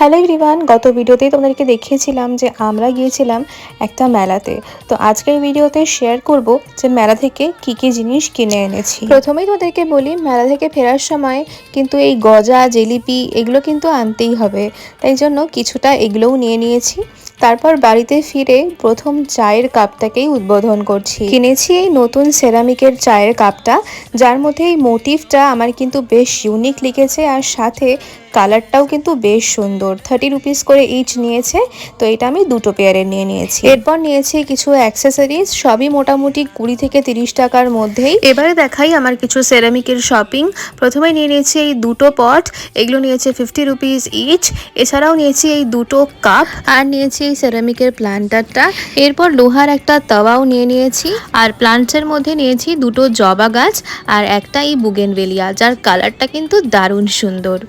Hello everyone, গত ভিডিওতেই তোমাদেরকে দেখিয়েছিলাম যে আমরা গিয়েছিলাম একটা মেলাতে। তো আজকের ভিডিওতে শেয়ার করব যে মেলা থেকে কি কি জিনিস কিনে এনেছি। প্রথমেই তোমাদেরকে বলি, মেলা থেকে ফেরার সময় কিন্তু এই গজা, জিলিপি এগুলো কিন্তু আনতেই হবে, তাই জন্য কিছুটা এগুলোও নিয়ে নিয়েছি। তারপর বাড়িতে ফিরে প্রথম চায়ের কাপটাকেই উদ্বোধন করছি। কিনেছি এই নতুন সেরামিকের চায়ের কাপটা, যার মধ্যে এই মোটিভটা আমার কিন্তু বেশ ইউনিক লিখেছে, আর সাথে কালারটাও কিন্তু বেশ সুন্দর। 30 রুপিস করে ইচ নিয়েছে, তো এটা আমি দুটো পেয়ারের নিয়ে নিয়েছি। এরপর নিয়েছি কিছু অ্যাক্সেসরিজ, সবই মোটামুটি 20 থেকে 30 টাকার মধ্যেই। এবারে দেখাই আমার কিছু সেরামিকের শপিং। প্রথমে নিয়ে নিয়েছি এই দুটো পট, এগুলো নিয়েছে 50 রুপিস ইচ। এছাড়াও নিয়েছি এই দুটো কাপ, আর নিয়েছি এই সেরামিকের প্লান্টারটা। এরপর লোহার একটা তাওয়াও নিয়ে নিয়েছি, আর প্লান্টসের মধ্যে নিয়েছি দুটো জবা গাছ আর একটা এই বুগেনভেলিয়া, যার কালারটা কিন্তু দারুণ সুন্দর।